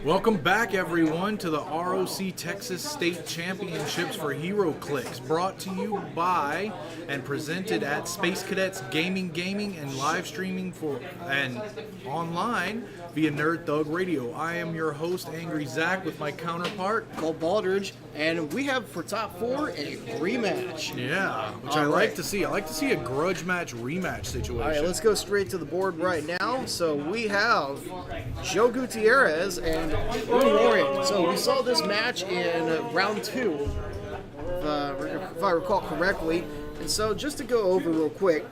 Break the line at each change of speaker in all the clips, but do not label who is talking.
Welcome back, everyone, to the ROC Texas State Championships for HeroClix, brought to you by and presented at Space Cadets Gaming and live streaming and online via Nerd Thug Radio. I am your host, Angry Zach, with my counterpart,
Cole Baldridge, and we have for top four a rematch.
Yeah, which I like to see. I like to see a grudge match rematch situation.
All right, let's go straight to the board right now. So we have Joe Gutierrez and Drew Warren. So we saw this match in round two, if I recall correctly. And so just to go over real quick,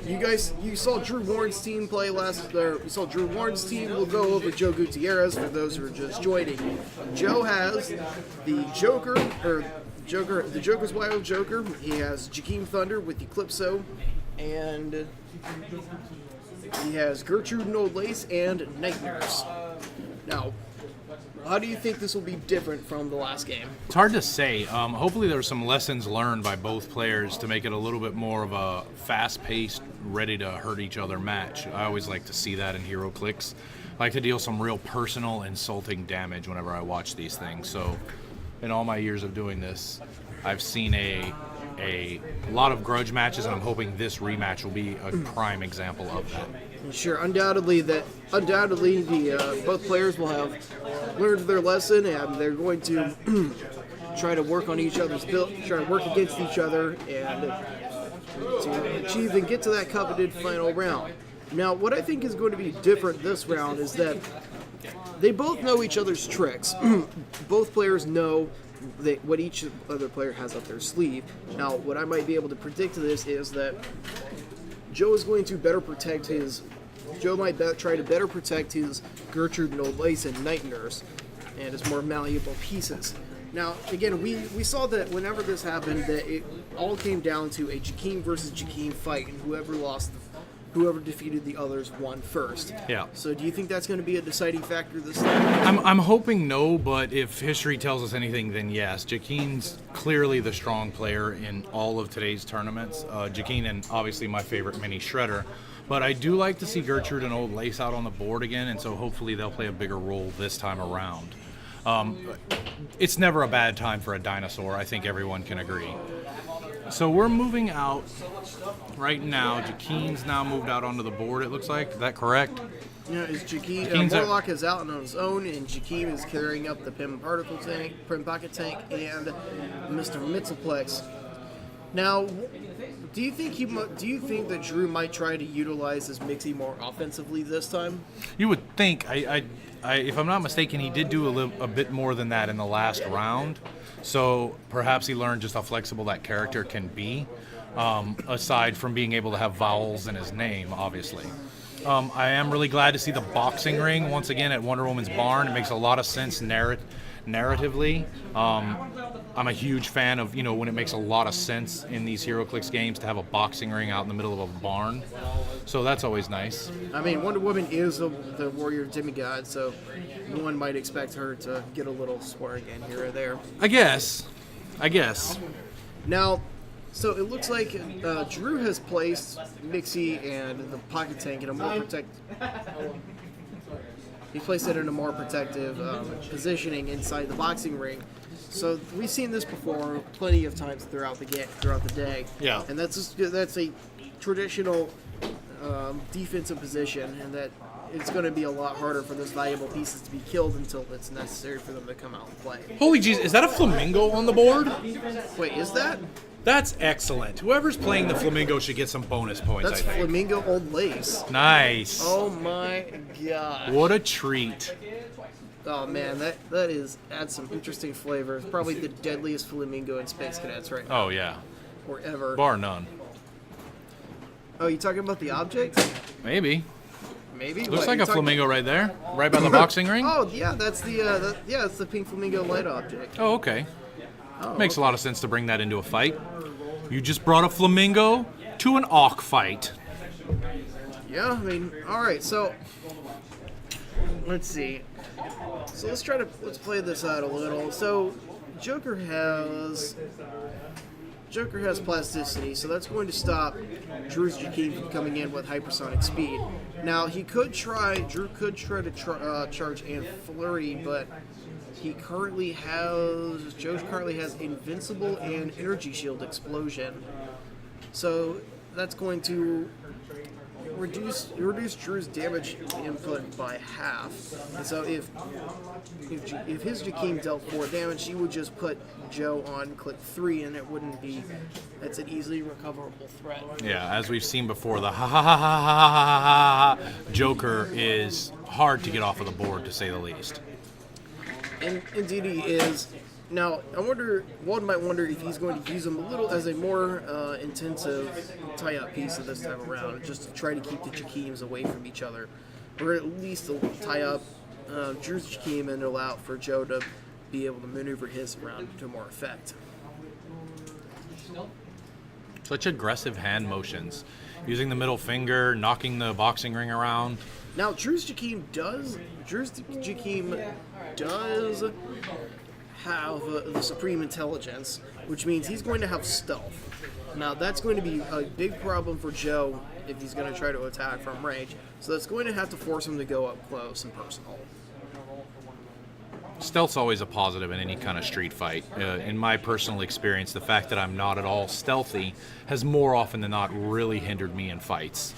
you saw Drew Warren's team play you saw Drew Warren's team. We'll go over Joe Gutierrez for those who are just joining. Joe has the Joker's Wild Joker. He has Jakeem Thunder with Eclipso, and he has Gertrude and Old Lace and Night Nurse. Now, how do you think this will be different from the last game?
It's hard to say. Hopefully there's some lessons learned by both players to make it a little bit more of a fast-paced, ready-to-hurt each other match. I always like to see that in HeroClix. I like to deal some real personal, insulting damage whenever I watch these things. So in all my years of doing this, I've seen a lot of grudge matches, and I'm hoping this rematch will be a prime example of that.
Sure, undoubtedly, both players will have learned their lesson, and they're going to try to work on each other's build, try to work against each other, and to achieve and get to that coveted final round. Now, what I think is going to be different this round is that they both know each other's tricks. Both players know what each other player has up their sleeve. Now, what I might be able to predict to this is that Joe is going to better protect his. Joe might try to better protect his Gertrude and Old Lace and Night Nurse and his more malleable pieces. Now, again, we saw that whenever this happened, that it all came down to a Jakeem versus Jakeem fight, and whoever defeated the others won first.
Yeah.
So do you think that's going to be a deciding factor this time?
I'm hoping no, but if history tells us anything, then yes. Jakeem's clearly the strong player in all of today's tournaments. Jakeem and obviously my favorite mini Shredder. But I do like to see Gertrude and Old Lace out on the board again, and so hopefully they'll play a bigger role this time around. It's never a bad time for a dinosaur. I think everyone can agree. So we're moving out right now. Jakeem's now moved out onto the board, it looks like. Is that correct?
Yeah, Morlock is out on his own, and Jakeem is carrying up the Pim Pocket Tank, and Mr. Mitzelplex. Now, do you think that Drew might try to utilize his Mixie more offensively this time?
You would think. If I'm not mistaken, he did do a bit more than that in the last round. So perhaps he learned just how flexible that character can be, aside from being able to have vowels in his name, obviously. I am really glad to see the boxing ring once again at Wonder Woman's barn. It makes a lot of sense narratively. I'm a huge fan of, when it makes a lot of sense in these HeroClix games to have a boxing ring out in the middle of a barn. So that's always nice.
I mean, Wonder Woman is the warrior demigod, so one might expect her to get a little swearing in here or there.
I guess.
Now, so it looks like Drew has placed Mixie and the Pocket Tank in a more He placed it in a more protective positioning inside the boxing ring. So we've seen this before plenty of times throughout the day.
Yeah.
And that's a traditional defensive position, and that it's going to be a lot harder for those valuable pieces to be killed until it's necessary for them to come out and play.
Holy jeez, is that a flamingo on the board?
Wait, is that?
That's excellent. Whoever's playing the flamingo should get some bonus points,
That's
I think.
Flamingo Old Lace.
Nice.
Oh my god.
What a treat.
Oh man, that adds some interesting flavor. It's probably the deadliest flamingo in Space Cadets right now.
Oh, yeah.
Or ever.
Bar none.
Oh, you talking about the object?
Maybe.
Maybe.
Looks like a flamingo right there, right by the boxing ring.
Oh yeah, that's it's the pink flamingo light object.
Oh, okay. Makes a lot of sense to bring that into a fight. You just brought a flamingo to an Auk fight.
Yeah, I mean, all right. So let's see. So let's play this out a little. So Joker has Joker has plasticity, so that's going to stop Drew's Jakeem from coming in with hypersonic speed. Now, Drew could try to charge and flurry, but Joe currently has Invincible and Energy Shield Explosion. So that's going to reduce Drew's damage input by half. And so if his Jakeem dealt 4 damage, he would just put Joe on click 3, and it wouldn't be. That's an easily recoverable threat.
Yeah, as we've seen before, the ha ha ha ha ha ha ha Joker is hard to get off of the board, to say the least.
And indeed he is. Now, one might wonder if he's going to use him a little as a more intensive tie-up piece this time around, just to try to keep the Jakeems away from each other. Or at least tie up Drew's Jakeem and allow for Joe to be able to maneuver his around to more effect.
Such aggressive hand motions. Using the middle finger, knocking the boxing ring around.
Now, Drew's Jakeem does have the Supreme Intelligence, which means he's going to have stealth. Now, that's going to be a big problem for Joe if he's going to try to attack from range. So that's going to have to force him to go up close and personal.
Stealth's always a positive in any kind of street fight. In my personal experience, the fact that I'm not at all stealthy has more often than not really hindered me in fights.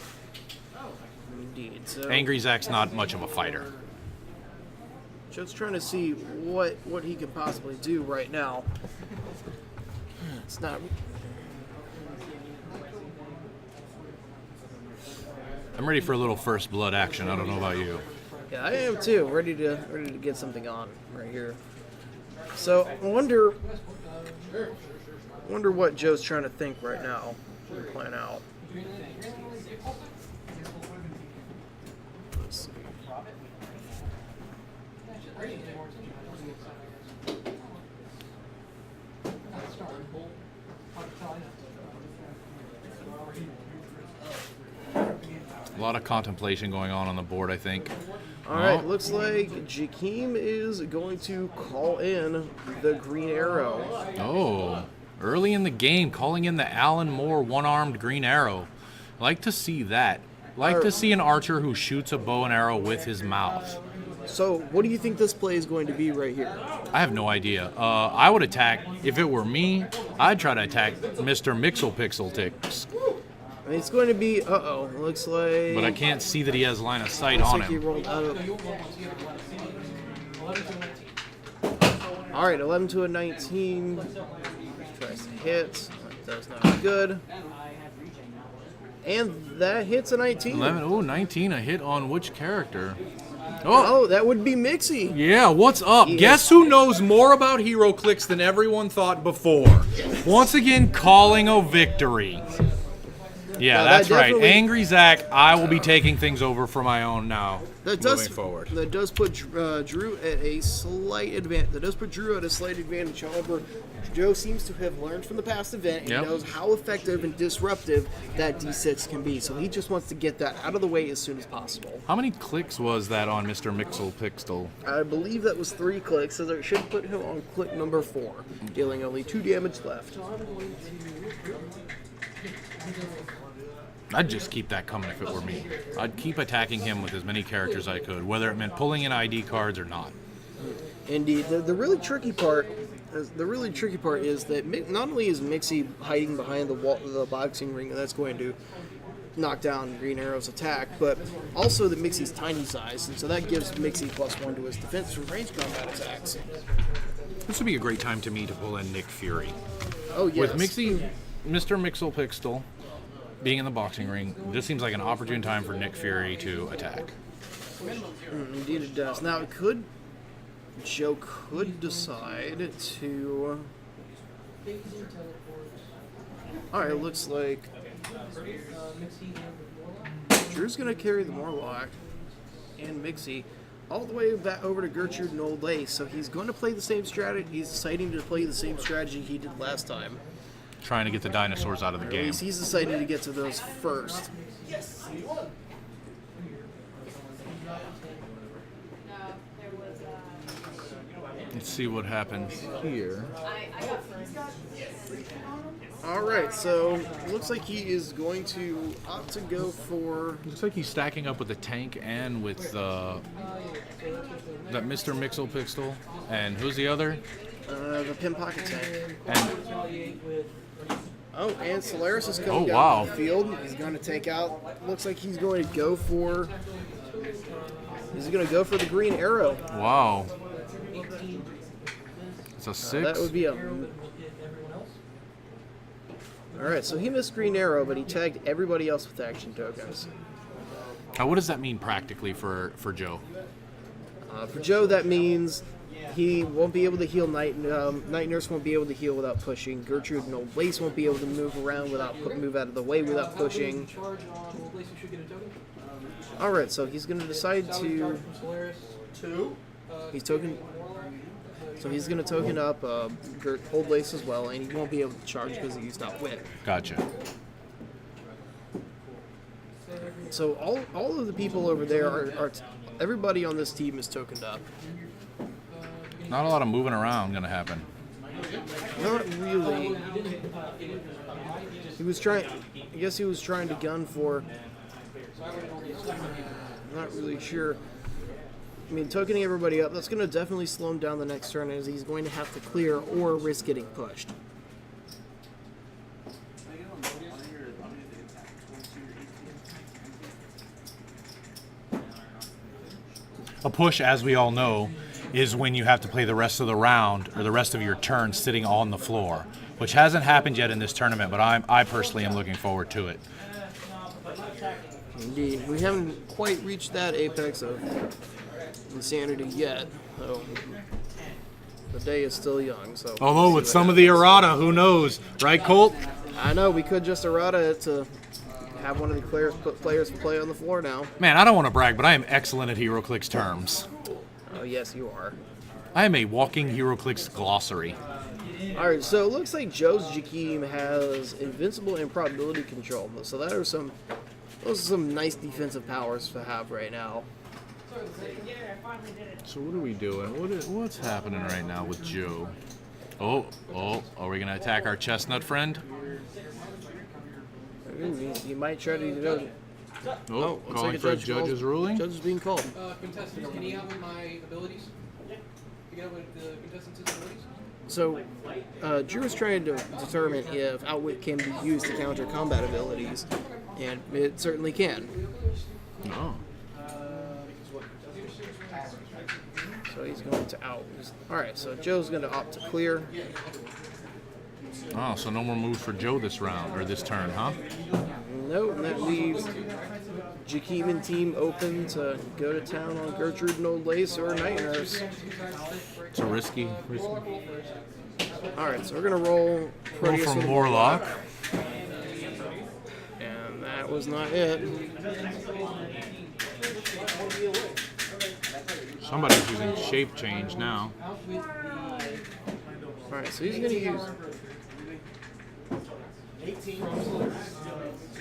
Indeed. So
Angry Zach's not much of a fighter.
Joe's trying to see what he can possibly do right now. It's not.
I'm ready for a little first blood action. I don't know about you.
Yeah, I am too. Ready to get something on right here. So I wonder what Joe's trying to think right now and plan out. Let's see.
A lot of contemplation going on the board, I think.
All right, looks like Jakeem is going to call in the green arrow.
Oh, early in the game, calling in the Alan Moore one-armed green arrow. Like to see that. Like to see an archer who shoots a bow and arrow with his mouth.
So, what do you think this play is going to be right here?
I have no idea. I would attack, if it were me, I'd try to attack Mr. Mixel Pixel Ticks.
It's going to be, looks like...
But I can't see that he has line of sight on
He
him.
rolled out of... All right, 11 to a 19. Tries to hit. That's not good. And that hits a 19.
11, 19, a hit on which character?
Oh, that would be Mixie.
Yeah, what's up?
Yeah.
Guess who knows more about HeroClix than everyone thought before? Once again, calling a victory. Yeah, that's right. Angry Zach, I will be taking things over for my own now. Moving forward.
That does put Drew at a slight advantage. However, Joe seems to have learned from the past event and knows how effective and disruptive that D6 can be. So he just wants to get that out of the way as soon as possible.
How many clicks was that on Mr. Mixel Pixel?
I believe that was 3 clicks, so that should put him on click number 4, dealing only 2 damage left.
I'd just keep that coming if it were me. I'd keep attacking him with as many characters I could, whether it meant pulling in ID cards or not.
Indeed, the really tricky part is that not only is Mixie hiding behind the boxing ring, and that's going to knock down Green Arrow's attack, but also that Mixie's tiny size, and so that gives Mixie +1 to his defense from range combat attacks.
This would be a great time to me to pull in Nick Fury.
Oh yes.
With Mixie, Mr. Mixel Pixel being in the boxing ring, this seems like an opportune time for Nick Fury to attack.
Indeed it does. Now, Joe could decide to... Alright, it looks like Drew's going to carry the Morlock and Mixie all the way back over to Gertrude and Old Lace, so he's going to play the same strategy. He's deciding to play the same strategy he did last time.
Trying to get the dinosaurs out of the game.
He's decided to get to those first.
Let's see what happens here.
All right, so looks like he is going to opt to go for.
Looks like he's stacking up with the tank and with that Mr. Mixel pistol. And who's the other?
The pin pocket tank.
And
Oh, and Solaris is coming
Oh,
down
wow.
the field. He's going to take out. Looks like he's going to go for. He's going to go for the green arrow.
wow. It's a 6.
That would be a. All right, so he missed green arrow, but he tagged everybody else with action tokens.
Now, what does that mean practically for Joe?
For Joe, that means he won't be able to heal Night Nurse won't be able to heal without pushing. Gertrude and Old Lace won't be able to move around move out of the way without pushing. All right, so he's going to decide to. He's token. So he's going to token up Old Lace as well, and he won't be able to charge because he used Outwit.
Gotcha.
So all of the people over there are everybody on this team is tokened up.
Not a lot of moving around going to happen.
Not really. He was trying. I guess he was trying to gun for. I'm not really sure. I mean, tokening everybody up, that's going to definitely slow him down the next turn as he's going to have to clear or risk getting pushed.
A push, as we all know, is when you have to play the rest of the round or the rest of your turn sitting on the floor, which hasn't happened yet in this tournament, but I personally am looking forward to it.
Indeed. We haven't quite reached that apex of insanity yet, so the day is still young. So
Although with some of the errata, who knows, right, Colt?
I know we could just errata it to have one of the players play on the floor now.
Man, I don't want to brag, but I am excellent at HeroClix terms.
Oh yes, you are.
I am a walking HeroClix glossary.
All right, so it looks like Joe's Jakeem has invincible and probability control. So those are some nice defensive powers to have right now.
So what are we doing? What's happening right now with Joe? Oh, are we going to attack our chestnut friend?
Ooh, you might try to go.
Oh,
looks
calling
like a
for a
judge
judge's
calls-
ruling?
Judge is being called.
Contestants, can you have my abilities? Yeah. You get with the contestants' abilities?
So, Drew is trying to determine if Outwit can be used to counter combat abilities, and it certainly can.
Oh.
So he's going to out. All right, so Joe's going to opt to clear.
Oh, so no more moves for Joe this round, or this turn, huh?
Nope, and that leaves Jakeem and team open to go to town on Gertrude and Old Lace or Night Nurse.
It's a risky.
All right, so we're going to roll
Roll
Proteus
from
with
Warlock.
And that was not it.
Somebody's using shape change now.
All right, so he's going to use.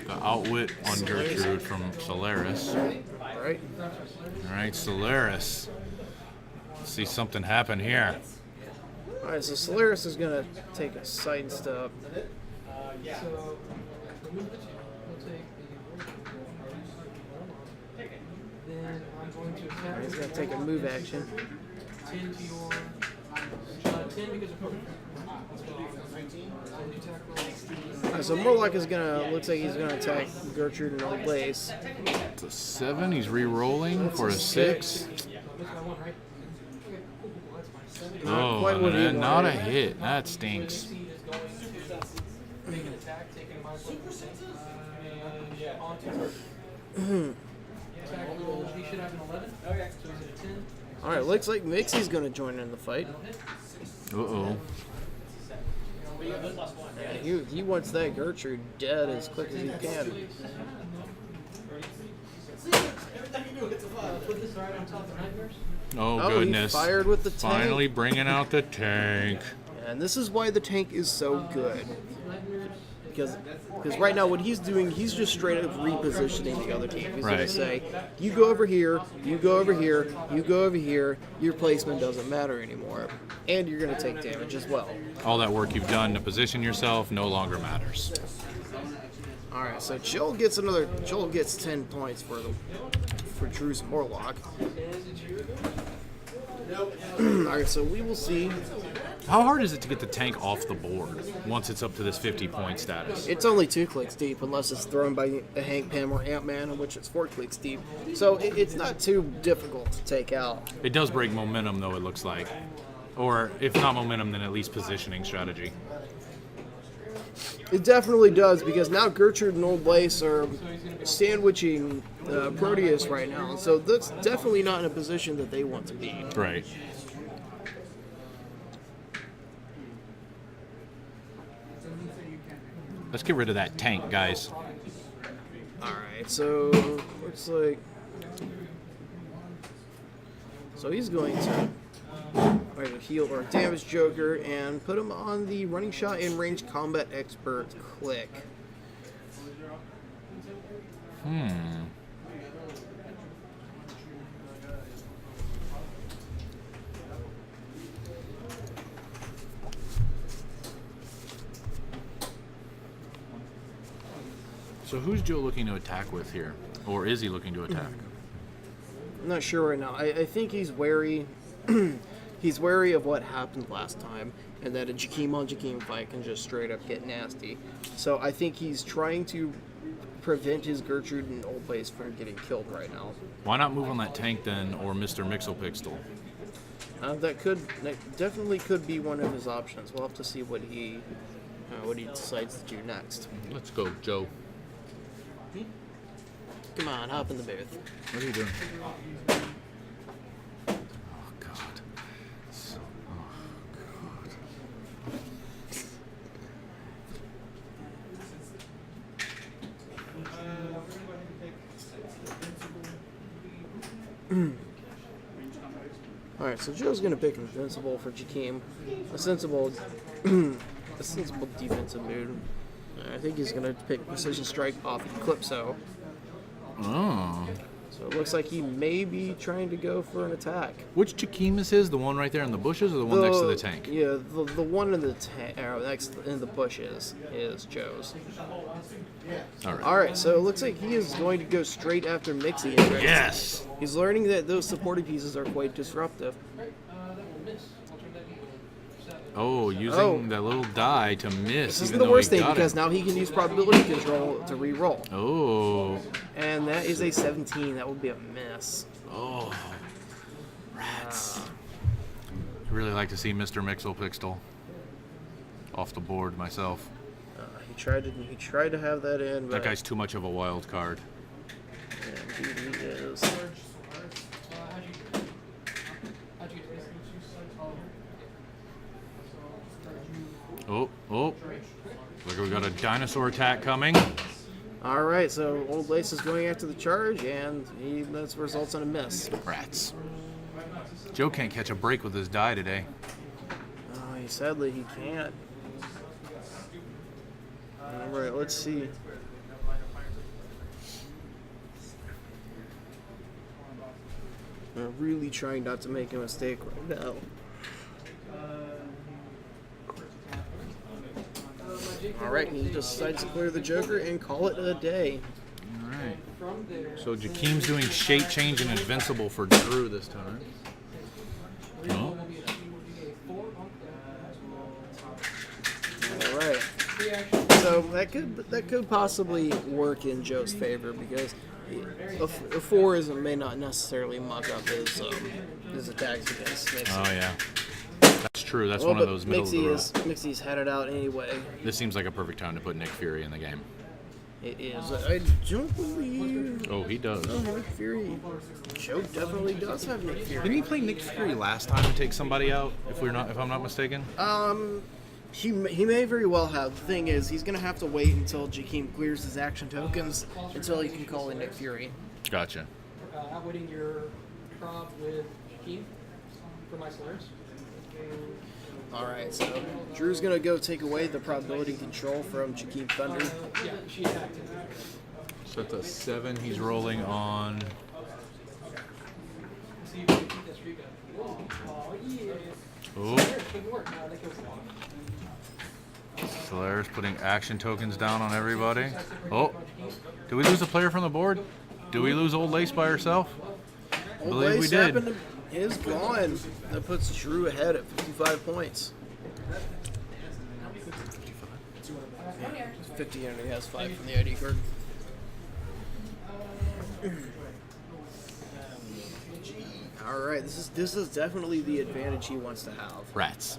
The outwit on Gertrude from Solaris.
All right.
All right, Solaris. Let's see something happen here.
All right, so Solaris is going to take a side step.
Then I'm going to
All
attack.
right, he's going to take a move action.
10 to your 10 because of
All right, so Morlock is going to, looks like he's going to attack Gertrude and Old Lace.
It's a 7. He's re-rolling for a 6. Oh,
quite what he
and not a
wanted.
hit. That stinks.
make an attack, taking my onto attack roll. He should have an 11. Okay. So he's at a 10.
All right, looks like Mixie's going to join in the fight.
Uh-oh.
Yeah, he wants that Gertrude dead as quick as he can.
Put this right on top of Nightmares.
Oh,
Oh, he
goodness.
fired with the tank.
Finally bringing out the tank.
And this is why the tank is so good.
Nightmares
because right now what he's doing, he's just straight up repositioning the other team. He's going to
Right.
say, you go over here, you go over here, you go over here. Your placement doesn't matter anymore, and you're going to take damage as well.
All that work you've done to position yourself no longer matters.
All right, so Joel gets 10 points for Drew's Morlock. All right, so we will see.
How hard is it to get the tank off the board once it's up to this 50-point status?
It's only 2 clicks deep unless it's thrown by a Hank Pym or Ant-Man, in which it's 4 clicks deep. So it's not too difficult to take out.
It does break momentum, though, it looks like. Or if not momentum, then at least positioning strategy.
It definitely does, because now Gertrude and Old Lace are sandwiching Proteus right now. So that's definitely not in a position that they want to be.
Right. Let's get rid of that tank, guys.
Alright, so looks like. So he's going to heal or damage Joker and put him on the running shot and range combat expert click.
So who's Joe looking to attack with here? Or is he looking to attack?
I'm not sure right now. I think he's wary. He's wary of what happened last time, and that a Jakeem on Jakeem fight can just straight up get nasty. So I think he's trying to prevent his Gertrude and Old Lace from getting killed right now.
Why not move on that tank then, or Mr. Mixelpixel?
That definitely could be one of his options. We'll have to see what he decides to do next.
Let's go, Joe.
Come on, hop in the booth.
What are you doing? Oh, God.
Alright, so Joe's going to pick Invincible for Jakeem. A sensible defensive move. I think he's going to pick Precision Strike off Eclipso.
Oh.
So it looks like he may be trying to go for an attack.
Which Jakeem is his? The one right there in the bushes or the one next to the tank?
Yeah, the one in the next in the bushes is Joe's. Alright, so it looks like he is going to go straight after Mixie.
Yes!
He's learning that those supporting pieces are quite disruptive.
Oh, using that little die to miss.
This isn't the worst thing, because now he can use probability control to re-roll.
Oh.
And that is a 17. That would be a miss.
Oh. Rats. I'd really like to see Mr. Mixelpixel off the board myself.
He tried to have that in, but
That guy's too much of a wild card.
and he is.
Oh. Look, we got a dinosaur attack coming.
All right, so Old Lace is going after the charge, and that results in a miss.
Rats. Joe can't catch a break with his die today.
Sadly, he can't. All right, let's see. I'm really trying not to make a mistake right now. Alright, he just decides to clear the Joker and call it a day.
Alright. So Jakeem's doing shape change and invincible for Drew this time. Oh.
Alright. So that could possibly work in Joe's favor, because a 4 may not necessarily muck up his attacks against Mixie.
Oh, yeah. That's true. That's one of those middle of the road.
Mixie's had it out anyway.
This seems like a perfect time to put Nick Fury in the game.
It is. I don't believe.
Oh, he does.
Oh, Nick Fury. Joe definitely does have Nick Fury.
Didn't he play Nick Fury last time to take somebody out? If I'm not mistaken.
He may very well have. The thing is, he's gonna have to wait until Jakeem clears his action tokens until he can call in Nick Fury.
Gotcha.
Outwitting your prop with Jakeem for my slurs.
All right, so Drew's going to go take away the probability control from Jakeem Thunder.
Yeah, she attacked him.
So that's a 7. He's rolling on.
See if we can keep that streak up. Oh, yeah.
Oh,
Good work. That kills a lot.
Solaris putting action tokens down on everybody. Oh, did we lose a player from the board? Do we lose Old Lace by herself? I believe we did.
Is gone. That puts Drew ahead at 55 points. 50 and he has 5 from the ID card. All right, this is definitely the advantage he wants to have.
Rats.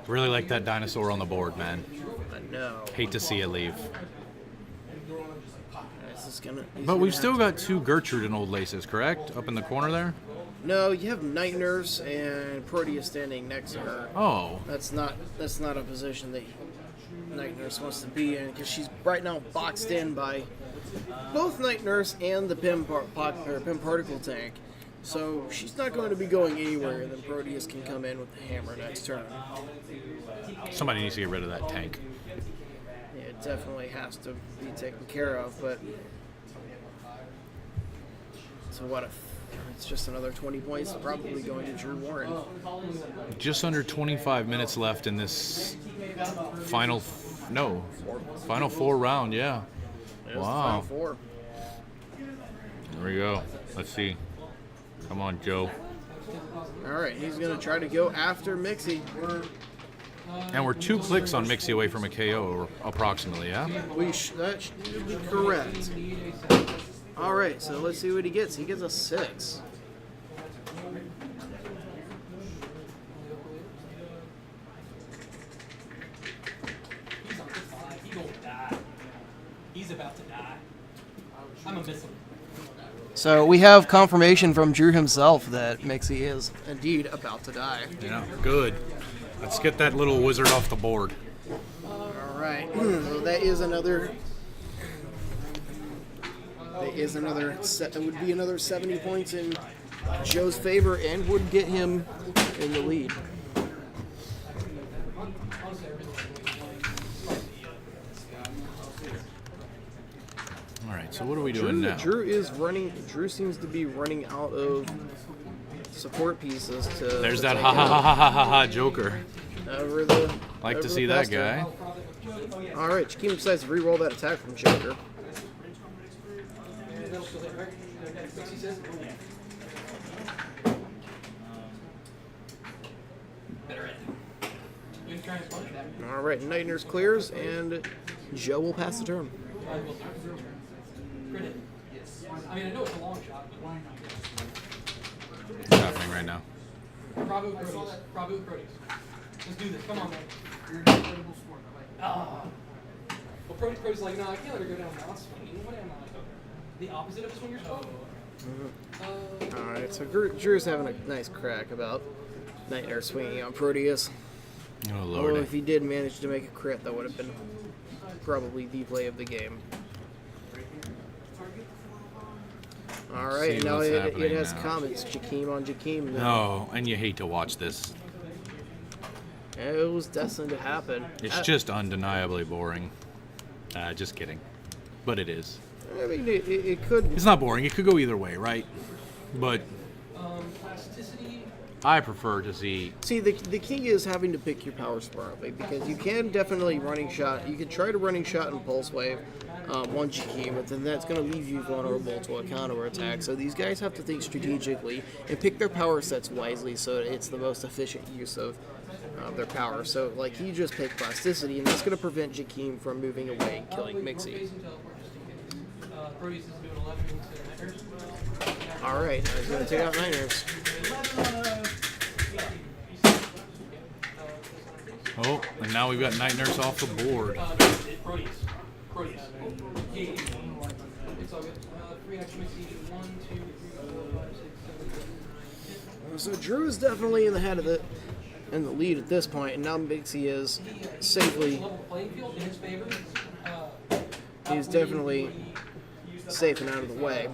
Really like that dinosaur on the board, man.
I know.
Hate to see it leave.
But
we've still got 2 Gertrude and Old Laces, correct? Up in the corner there?
No, you have Night Nurse and Proteus standing next to her.
Oh.
That's not a position that Night Nurse wants to be in because she's right now boxed in by both Night Nurse and the Pim Particle Tank. So she's not going to be going anywhere, and then Proteus can come in with the hammer next turn.
Somebody needs to get rid of that tank.
Yeah, it definitely has to be taken care of, but so what if it's just another 20 points probably going to Drew Warren?
Just under 25 minutes left in this final 4 round, yeah.
There's
Wow.
the final 4.
There we go. Let's see. Come on, Joe.
All right, he's going to try to go after Mixie.
And we're 2 clicks on Mixie away from a KO, approximately, yeah?
That should be correct. All right, so let's see what he gets. He gets a 6.
He's gonna die. He's about to die. I'm gonna miss him.
So we have confirmation from Drew himself that Mixie is indeed about to die.
Yeah, good. Let's get that little wizard off the board.
All right, so that is another. It would be another 70 points in Joe's favor and would get him in the lead.
All right, so what are we doing now?
Drew seems to be running out of support pieces to.
There's
to
that
take
ha ha
out
ha ha ha ha Joker.
over the.
Like
over
to
the
see that
pester.
guy.
All right, Jakeem decides to re-roll that attack from Joker. All right, Night Nurse clears, and Joe will pass the turn.
I mean, I know it's a long shot, but
What's happening right now?
Bravo Proteus. Bravo Proteus. Let's do this. Come on, man. Ah. Well, Proteus is like, no, I can't let her go down now. Swinging. What am I? The opposite of a swinger's toe?
All right, so Drew's having a nice crack about Night Nurse swinging on Proteus.
Oh,
Although
Lord.
if he did manage to make a crit, that would have been probably the play of the game. All right,
See
now
what's
it
happening
has
now.
comments. Jakeem on Jakeem.
No, and you hate to watch this.
It was destined to happen.
It's just undeniably boring. Just kidding. But it is.
I mean, it could.
It's not boring. It could go either way, right? But
Plasticity.
I prefer to see.
See, the key is having to pick your power smartly because you can definitely running shot. You can try to running shot and pulse wave once you can, but then that's going to leave you vulnerable to a counter attack. So these guys have to think strategically and pick their power sets wisely so it's the most efficient use of their power. So, like, he just picked plasticity, and that's going to prevent Jakeem from moving away and killing Mixie.
Proteus is doing 11 instead of Night.
All right, now he's going to take out Night Nurse.
Oh, and now we've got Night Nurse off the board.
Proteus. Yeah. It's all good. 3 action Mixie. 1, 2, 3, 4, 5, 6, 7, 8, 9, 10.
So Drew is definitely in the lead at this point, and now Mixie is safely.
Level playing field in his favor.
He's definitely safe and out of the way.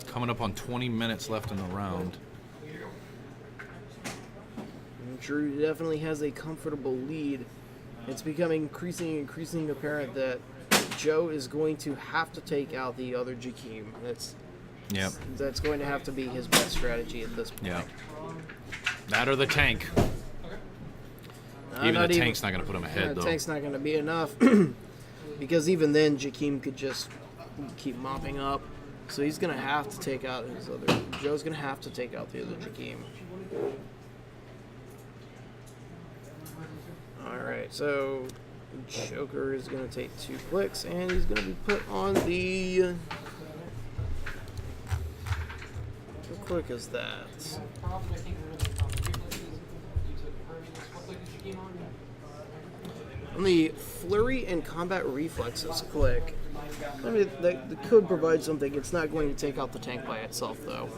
Coming up on 20 minutes left in the round.
Drew definitely has a comfortable lead. It's becoming increasingly apparent that Joe is going to have to take out the other Jakeem. That's going to have to be his best strategy at this point.
Yeah. That or the tank. Even the tank's not going to put him ahead, though.
The tank's not going to be enough. Because even then, Jakeem could just keep mopping up. So he's going to have to take out his other... Joe's going to have to take out the other Jakeem. Alright, so Joker is going to take 2 clicks, and he's going to be put on the... What click is that? On the Flurry and Combat Reflexes click. I mean, that could provide something. It's not going to take out the tank by itself, though.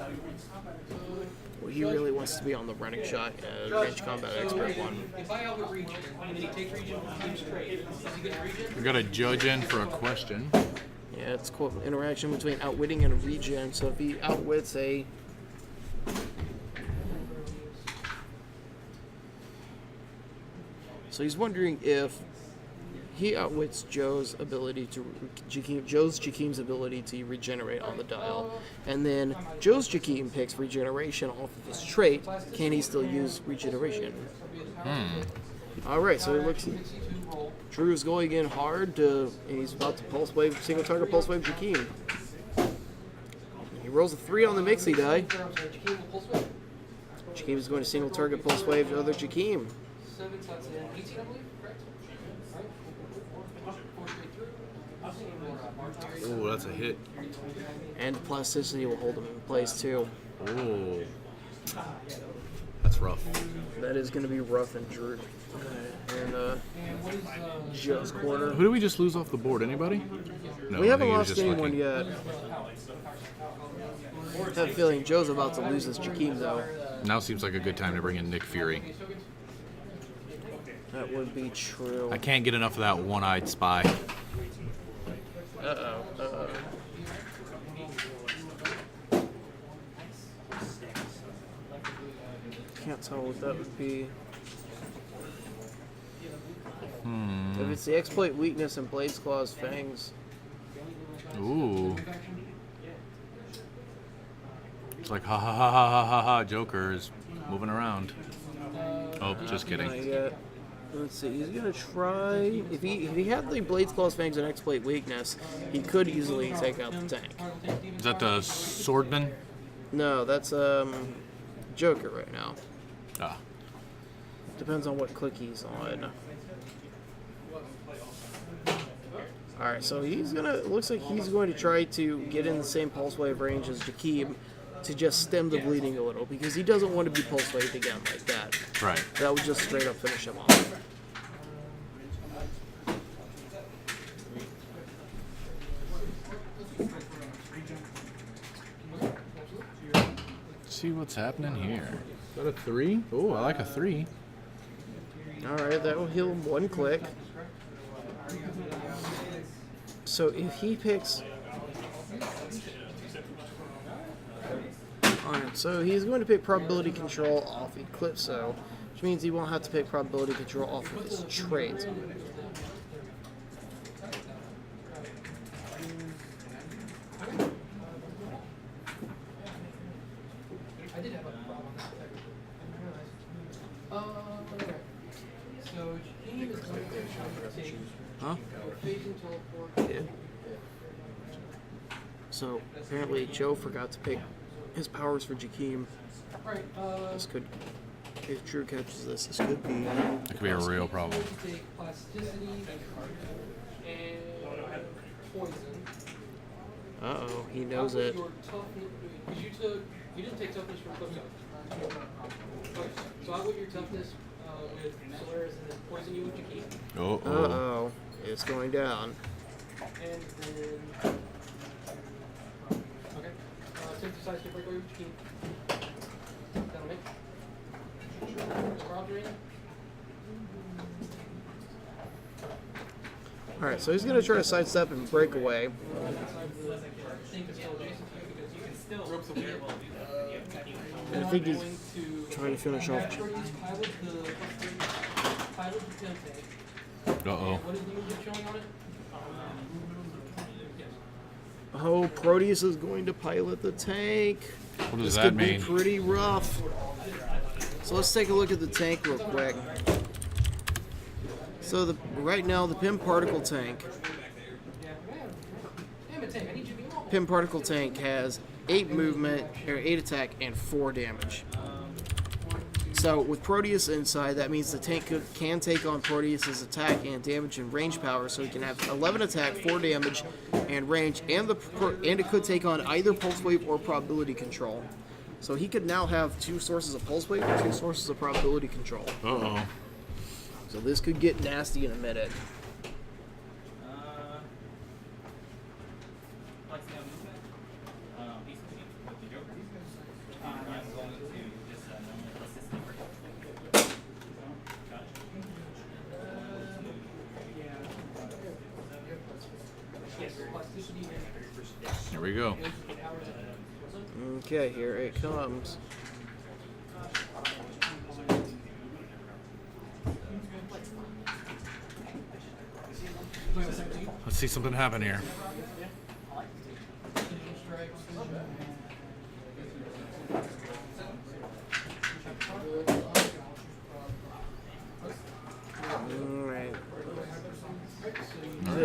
Well, he really wants to be on the running shot, range combat expert one.
If I outwit region, and then he takes region from straight, does he get region?
We got a judge in for a question.
Yeah, it's quote interaction between outwitting and a regen. So if he outwits a... So he's wondering if he outwits Joe's ability to Jakeem's ability to regenerate on the dial, and then Joe's Jakeem picks regeneration off of his trait. Can he still use regeneration? All right, so it looks Drew's going in hard, and he's about to pulse wave, single target pulse wave Jakeem. He rolls a 3 on the Mixie die. Jakeem is going to single target pulse wave the other Jakeem.
7, so that's an 18, I believe, correct? Alright. 4 straight through.
Oh, that's a hit.
And plasticity will hold him in place too.
Oh. That's rough.
That is going to be rough and Drew. And Joe's corner.
Who did we just lose off the board? Anybody? No,
We
I
haven't
think he was
lost
just
anyone
lucky.
yet. I have a feeling Joe's about to lose his Jakeem though.
Now seems like a good time to bring in Nick Fury.
That would be true.
I can't get enough of that one-eyed spy.
Uh-oh. Can't tell what that would be. If it's the exploit weakness and Blade's Claw's Fangs.
Ooh. It's like ha ha ha ha ha ha ha. Joker is moving around. Oh, just kidding.
Not yet. Let's see. He's gonna try. If he had the Blade's Claw's Fangs and exploit weakness, he could easily take out the tank.
Is that the swordman?
No, that's Joker right now.
Ah.
Depends on what click he's on. Alright, so he's gonna. Looks like he's going to try to get in the same pulse wave range as Jakeem to just stem the bleeding a little because he doesn't want to be pulse waved again like that.
Right.
That would just straight up finish him off.
Let's see what's happening here. Is that a 3? Oh, I like a 3.
Alright, that will heal him 1 click. So if he picks... Alright, so he's going to pick probability control off Eclipso, which means he won't have to pick probability control off of his trait.
I did have a problem on that. Okay. So Jakeem is going to take
Huh?
phasing teleport.
Yeah. So apparently Joe forgot to pick his powers for Jakeem.
Alright,
This could, if Drew catches this, this could be.
That could be a real problem.
take plasticity and poison.
Uh-oh, he knows it.
Your toughness, you didn't take toughness from Eclipso. Okay, so I would your toughness with Solaris and then poison you with Jakeem.
Oh,
Uh-oh, it's going down.
And then okay. Synthesize to break away with Jakeem. That'll make. Roger.
Alright, so he's going to try to sidestep and break away.
Think it's still adjacent to you because you can still rope the weird.
And I think he's...
Going to
Trying to finish off.
Proteus pilot the pin tank.
Uh-oh.
What is the movement showing on it? Yes.
Oh, Proteus is going to pilot the tank.
What does
This
that
could
mean?
be pretty rough. So let's take a look at the tank real quick. So right now the Pin Particle Tank. Pin Particle Tank has 8 movement, or 8 attack, and 4 damage. So with Proteus inside, that means the tank can take on Proteus's attack and damage and range power. So he can have 11 attack, 4 damage, and range, and it could take on either Pulse Wave or Probability Control. So he could now have 2 sources of Pulse Wave and 2 sources of Probability Control.
Uh-oh.
So this could get nasty in a minute.
Here we go.
Okay, here it comes.
Let's see something happen here.
Alright.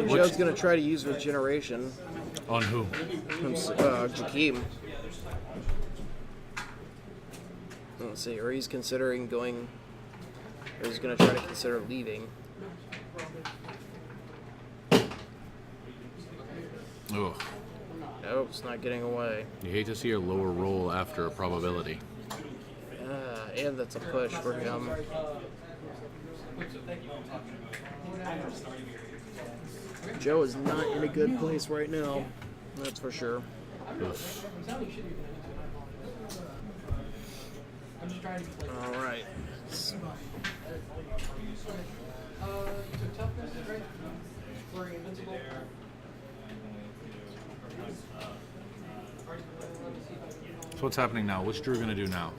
Joe's going to try to use Regeneration.
On who?
Jakeem. Let's see, or he's considering going, or he's going to try to consider leaving.
Oh,
Oh, it's not getting away.
you hate to see a lower roll after a probability.
And that's a push for him. Joe is not in a good place right now. That's for sure.
Oof.
All right.
You took toughness, right? For invincible.
So what's happening now? What's Drew gonna do now?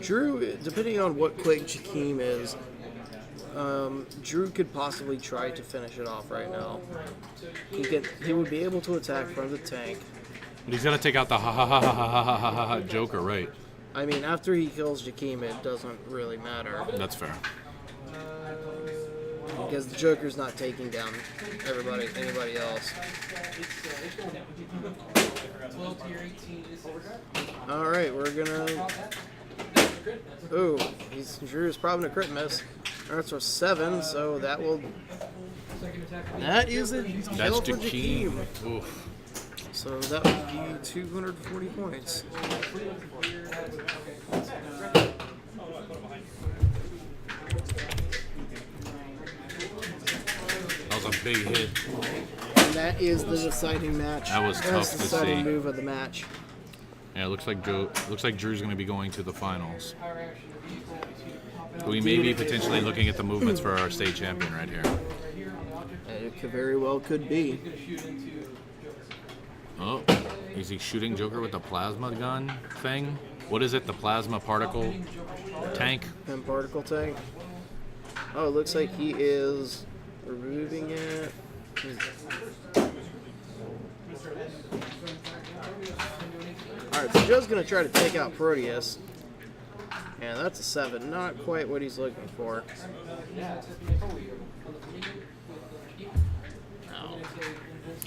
Drew, depending on what quick Jakeem is, Drew could possibly try to finish it off right now. He would be able to attack from the tank.
But he's gotta take out the ha ha ha ha ha ha ha ha ha Joker, right?
I mean, after he kills Jakeem, it doesn't really matter.
That's fair.
Because the Joker's not taking down anybody else.
12 to your 18 is
Alright, we're gonna... Ooh, Drew's probably a crit miss. That's for 7, so that will... That is a
That's
kill for
Jakeem.
Jakeem.
Oof.
So that would be 240 points.
That was a big hit.
And that is the deciding match.
That was tough
That's the
to
deciding
see.
move of the match.
Yeah, it looks like Drew's gonna be going to the finals. We may be potentially looking at the movements for our state champion right here.
It very well could be.
Oh, is he shooting Joker with the plasma gun thing? What is it? The plasma particle tank?
Pin particle tank. Oh, it looks like he is removing it. Alright, so Joe's going to try to take out Proteus. And that's a 7. Not quite what he's looking for. Oh.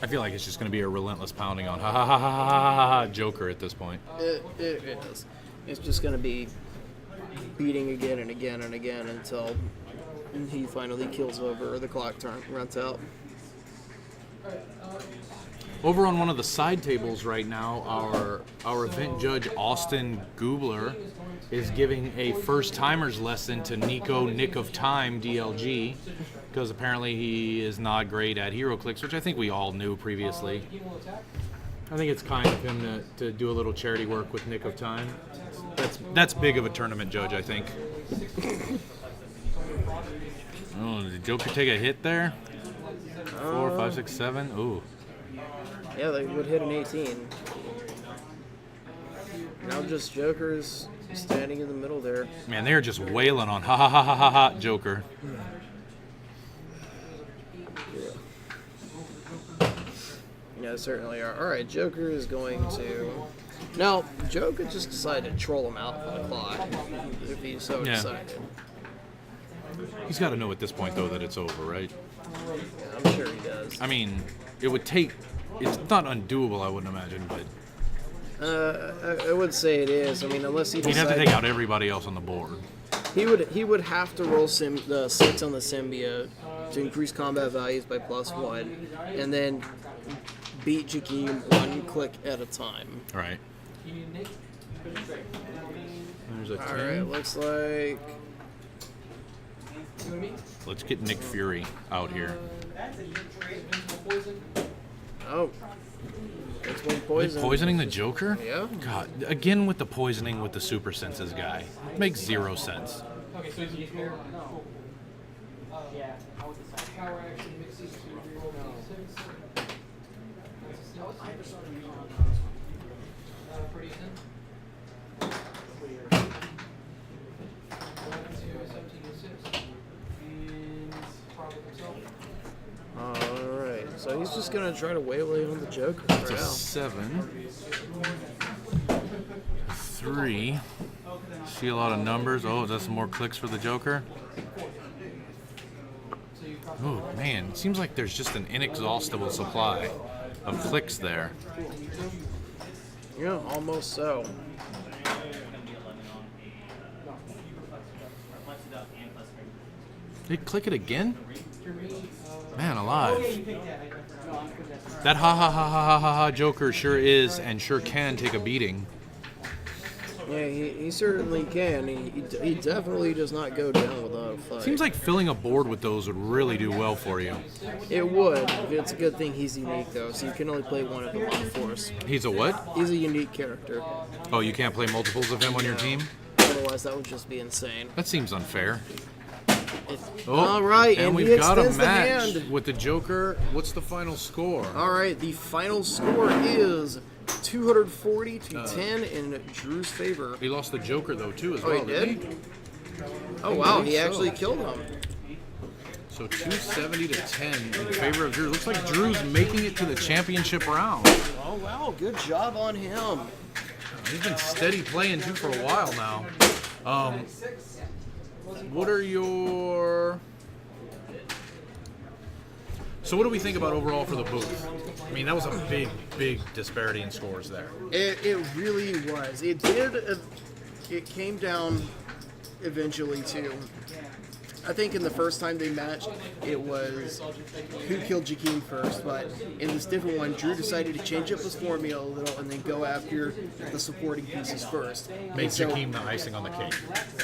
I feel like it's just going to be a relentless pounding on ha ha ha ha ha ha ha Joker at this point.
It is. It's just going to be beating again and again and again until he finally kills over or the clock runs out.
Over on one of the side tables right now, our event judge Austin Gubler is giving a first timers lesson to Nico Nick of Time DLG, because apparently he is not great at HeroClix, which I think we all knew previously. I think it's kind of him to do a little charity work with Nick of Time. That's big of a tournament judge, I think. Oh, did Joker take a hit there? 4, 5, 6, 7. Ooh.
Yeah, they would hit an 18. Now just Joker's standing in the middle there.
Man, they're just wailing on ha ha ha ha ha ha Joker.
Yeah, certainly are. All right, Joker is going to. Now, Joe could just decide to troll him out for the clock if he's so decided.
He's got to know at this point, though, that it's over, right?
Yeah, I'm sure he does.
I mean, it would take. It's not undoable, I wouldn't imagine, but
I would say it is. I mean, unless he
he'd have to take out everybody else on the board.
He would have to roll the 6 on the symbiote to increase combat values by +1, and then beat Jakeem 1 click at a time.
Right. There's a 10.
All right, looks like.
Let's get Nick Fury out here.
Oh. That's one
Are they
poison.
poisoning the Joker?
Yeah.
God, again with the poisoning with the super senses guy. Makes 0 sense.
Okay, so it's just power action mixes to reroll D6. Pretty decent. 11 to 17 to 6. And probably himself.
Alright, so he's just gonna try to waylay on the Joker for
It's a
now.
7. 3. See a lot of numbers. Oh, is that some more clicks for the Joker? Oh, man. It seems like there's just an inexhaustible supply of clicks there.
Yeah, almost so.
They click it again? Man alive. That ha ha ha ha ha ha ha Joker sure is and sure can take a beating.
Yeah, he certainly can. He definitely does not go down without a fight.
Seems like filling a board with those would really do well for you.
It would. It's a good thing he's unique, though, so you can only play one of them on force.
He's a what?
He's a unique character.
Oh, you can't play multiples of him on your team?
Otherwise, that would just be insane.
That seems unfair. Oh,
All right,
and
and he
we've got a
extends the
match
hand.
with the Joker. What's the final score?
All right, the final score is 240 to 10 in Drew's favor.
He lost the Joker though too as
Oh,
well.
he
didn't
did? Oh, wow, he
believe so.
actually killed him.
So 270 to 10 in favor of Drew. Looks like Drew's making it to the championship round.
Oh, wow, good job on him.
He's been steady playing too for a while now. What are your... So what do we think about overall for the booth? I mean, that was a big disparity in scores there.
It really was. It did. It came down eventually to. I think in the first time they matched, it was who killed Jakeem first. But in this different one, Drew decided to change up his formula a little and then go after the supporting pieces first.
Make
And so-
Jakeem the icing on the cake.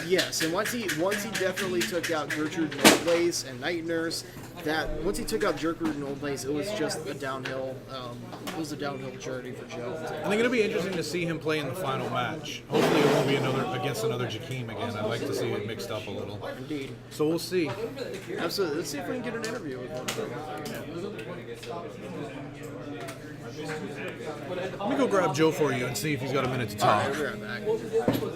Yes, and once he definitely took out Gertrude and Old Lace and Night Nurse, once he took out Gertrude and Old Lace, it was just a downhill. It was a downhill journey for Joe.
I think it'll be interesting to see him play in the final match. Hopefully, it won't be against another Jakeem again. I'd like to see it mixed up a little.
Indeed.
So we'll see.
Absolutely. Let's see if we can get an interview with one of them.
Let me go grab Joe for you and see if he's got a minute to talk.
All right, we'll be right back.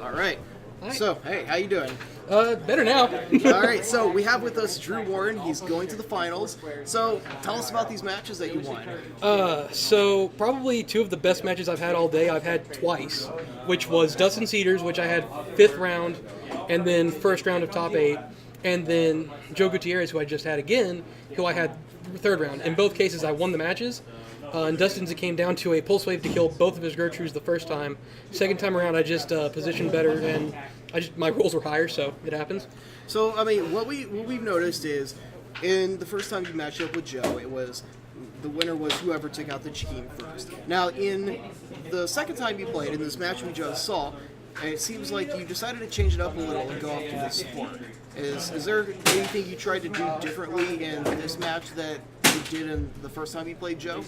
All right. So, hey, how you doing?
Better now.
All right, so we have with us Drew Warren. He's going to the finals. So, tell us about these matches that you won.
So probably two of the best matches I've had all day. I've had twice, which was Dustin Cedars, which I had 5th round, and then first round of top 8, and then Joe Gutierrez, who I just had again, who I had 3rd round. In both cases, I won the matches. In Dustin's, it came down to a pulse wave to kill both of his Gertrudes the first time. Second time around, I just positioned better, and my rolls were higher, so it happens.
So, I mean, what we've noticed is, in the first time you matched up with Joe, it was the winner was whoever took out the Jakeem first. Now, in the second time you played, in this match we just saw, it seems like you decided to change it up a little and go off to the support. Is there anything you tried to do differently in this match that he did in the first time he played Joe?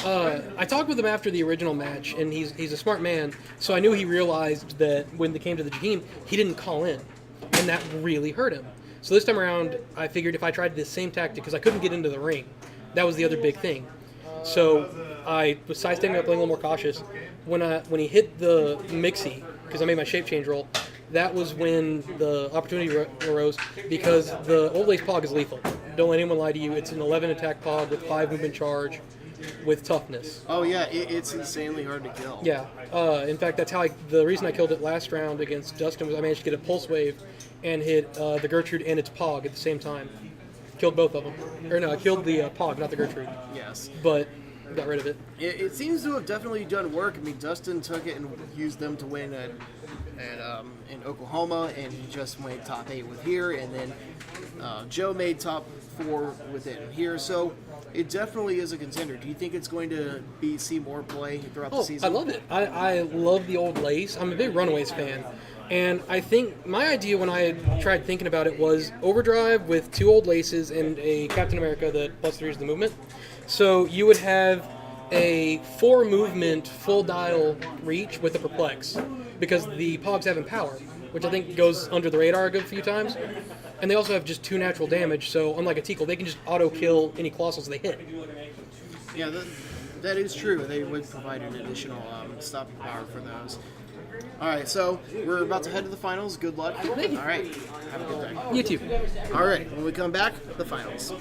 I talked with him after the original match, and he's a smart man, so I knew he realized that when they came to the team, he didn't call in, and that really hurt him. So this time around, I figured if I tried the same tactic, because I couldn't get into the ring, that was the other big thing. So I was sidestepping up, playing a little more cautious. When he hit the mixie, because I made my shape change roll, that was when the opportunity arose, because the Old Lace Pog is lethal. Don't let anyone lie to you. It's an 11 attack Pog with 5 movement charge with toughness.
Oh yeah, it's insanely hard to kill.
Yeah. In fact, that's how the reason I killed it last round against Dustin was I managed to get a Pulse Wave and hit the Gertrude and its Pog at the same time. Killed both of them. Or no, I killed the Pog, not the Gertrude.
Yes.
But got rid of it.
It seems to have definitely done work. I mean, Dustin took it and used them to win in Oklahoma, and he just went top 8 with here, and then Joe made top 4 with it here. So it definitely is a contender. Do you think it's going to see more play throughout the season?
I love it. I love the Old Lace. I'm a big Runaways fan. And I think my idea when I tried thinking about it was Overdrive with 2 Old Laces and a Captain America that +3 is the movement. So you would have a 4 movement full dial reach with a Perplex because the Pogs have Empower, which I think goes under the radar a good few times. And they also have just 2 natural damage, so unlike a Tickle, they can just auto-kill any Colossals they hit.
Yeah, that is true. They would provide an additional stopping power for those. All right, so we're about to head to the finals. Good luck.
Thank you.
All right, have a good day.
You too.
All right, when we come back, the finals.